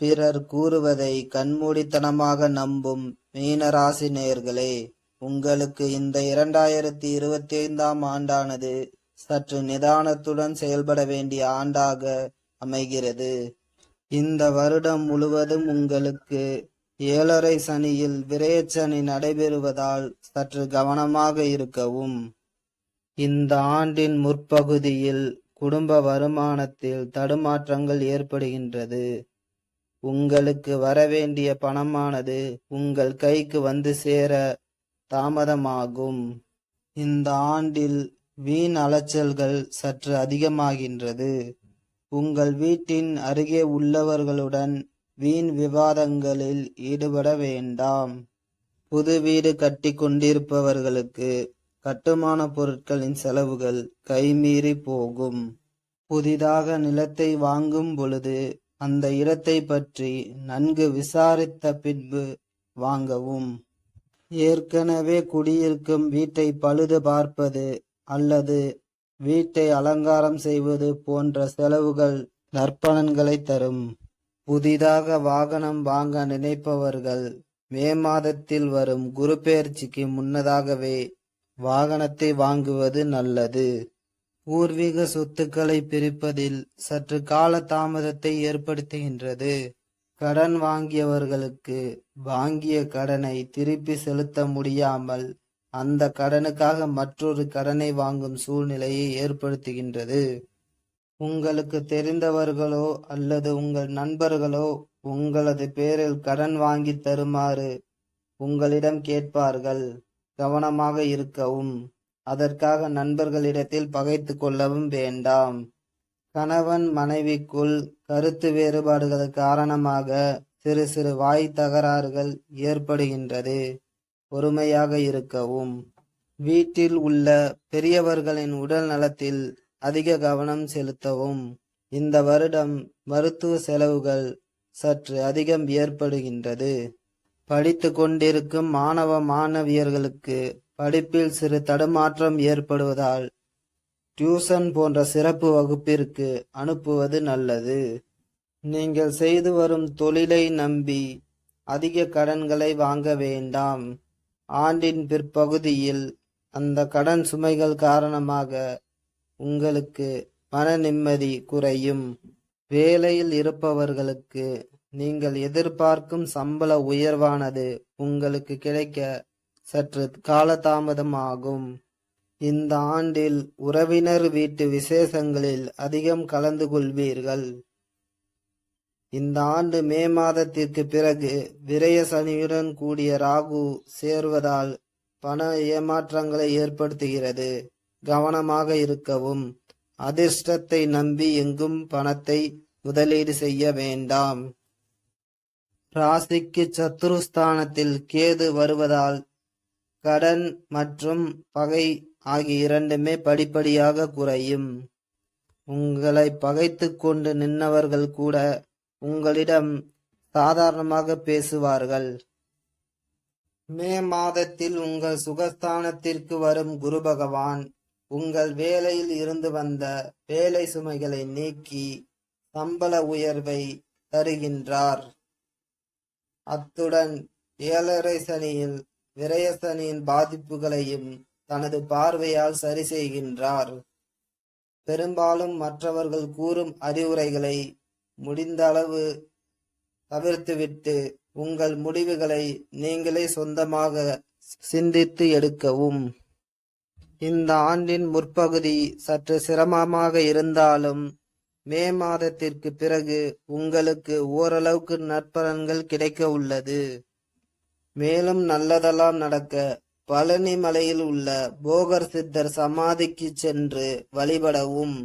பிறர் கூறுவதை கண்மூடித்தனமாக நம்பும் மீனராசி நேயர்களே, உங்களுக்கு இந்த 2025ஆம் ஆண்டானது சற்று நிதானத்துடன் செயல்பட வேண்டிய ஆண்டாக அமைகிறது. இந்த வருடம் முழுவதும் உங்களுக்கு 7.5 சனியில் விரயச்சனி நடைபெறுவதால் சற்று கவனமாக இருக்கவும். இந்த ஆண்டின் முற்பகுதியில் குடும்ப வருமானத்தில் தடுமாற்றங்கள் ஏற்படுகின்றது. உங்களுக்கு வரவேண்டிய பணமானது உங்கள் கைக்கு வந்து சேர தாமதமாகும். இந்த ஆண்டில் வீண் அலைச்சல்கள் சற்று அதிகமாகின்றது. உங்கள் வீட்டின் அருகே உள்ளவர்களுடன் வீண் விவாதங்களில் ஈடுபட வேண்டாம். புது வீடு கட்டி கொண்டிருப்பவர்களுக்கு கட்டுமான பொருட்களின் செலவுகள் கைமீறி போகும். புதிதாக நிலத்தை வாங்கும் பொழுது அந்த இடத்தை பற்றி நன்கு விசாரித்த பின்பு வாங்கவும். ஏற்கனவே குடியிருக்கும் வீட்டை பழுது பார்ப்பது அல்லது வீட்டை அலங்காரம் செய்வது போன்ற செலவுகள் நற்பலன்களை தரும். புதிதாக வாகனம் வாங்க நினைப்பவர்கள் மே மாதத்தில் வரும் குரு பெயர்ச்சிக்கு முன்னதாகவே வாகனத்தை வாங்குவது நல்லது. பூர்வீக சொத்துக்களை பிரிப்பதில் சற்று கால தாமதத்தை ஏற்படுத்துகின்றது. கடன் வாங்கியவர்களுக்கு வாங்கிய கடனை திருப்பி செலுத்த முடியாமல் அந்த கடனுக்காக மற்றொரு கடனை வாங்கும் சூழ்நிலையை ஏற்படுத்துகின்றது. உங்களுக்கு தெரிந்தவர்களோ அல்லது உங்கள் நண்பர்களோ உங்களது பேரில் கடன் வாங்கி தருமாறு உங்களிடம் கேட்பார்கள். கவனமாக இருக்கவும். அதற்காக நண்பர்களிடத்தில் பகைத்து கொள்ளவும் வேண்டாம். கணவன் மனைவிக்குள் கருத்து வேறுபாடுகள் காரணமாக சிறு சிறு வாய் தகராறுகள் ஏற்படுகின்றது. பொறுமையாக இருக்கவும். வீட்டில் உள்ள பெரியவர்களின் உடல் நலத்தில் அதிக கவனம் செலுத்தவும். இந்த வருடம் மருத்துவ செலவுகள் சற்று அதிகம் ஏற்படுகின்றது. படித்து கொண்டிருக்கும் மாணவ மாணவியர்களுக்கு படிப்பில் சிறு தடுமாற்றம் ஏற்படுவதால் டியூஷன் போன்ற சிறப்பு வகுப்பிற்கு அனுப்புவது நல்லது. நீங்கள் செய்து வரும் தொழிலை நம்பி அதிக கடன்களை வாங்க வேண்டாம். ஆண்டின் பிற்பகுதியில் அந்த கடன் சுமைகள் காரணமாக உங்களுக்கு மன நிம்மதி குறையும். வேலையில் இருப்பவர்களுக்கு நீங்கள் எதிர்பார்க்கும் சம்பள உயர்வானது உங்களுக்கு கிடைக்க சற்று காலதாமதமாகும். இந்த ஆண்டில் உறவினர் வீட்டு விசேஷங்களில் அதிகம் கலந்து கொள்வீர்கள். இந்த ஆண்டு மே மாதத்திற்கு பிறகு விரய சனியுடன் கூடிய ராகு சேர்வதால் பண ஏமாற்றங்களை ஏற்படுத்துகிறது. கவனமாக இருக்கவும். அதிர்ஷ்டத்தை நம்பி எங்கும் பணத்தை முதலீடு செய்ய வேண்டாம். ராசிக்கு சத்துருஸ்தானத்தில் கேது வருவதால் கடன் மற்றும் பகை ஆகிய இரண்டுமே படிப்படியாக குறையும். உங்களை பகைத்து கொண்டு நின்றவர்கள் கூட உங்களிடம் சாதாரணமாக பேசுவார்கள். மே மாதத்தில் உங்கள் சுகஸ்தானத்திற்கு வரும் குரு பகவான் உங்கள் வேலையில் இருந்து வந்த வேலை சுமைகளை நீக்கி சம்பள உயர்வை தருகின்றார். அத்துடன் 7.5 சனியில் விரய சனியின் பாதிப்புகளையும் தனது பார்வையால் சரி செய்கின்றார். பெரும்பாலும் மற்றவர்கள் கூறும் அறிவுரைகளை முடிந்த அளவு தவிர்த்துவிட்டு உங்கள் முடிவுகளை நீங்களே சொந்தமாக சிந்தித்து எடுக்கவும். இந்த ஆண்டின் முற்பகுதி சற்று சிரமமாக இருந்தாலும் மே மாதத்திற்கு பிறகு உங்களுக்கு ஓரளவுக்கு நற்பலன்கள் கிடைக்க உள்ளது. மேலும் நல்லதெல்லாம் நடக்க பழனி மலையில் உள்ள போகர் சித்தர் சமாதிக்கு சென்று வழிபடவும்.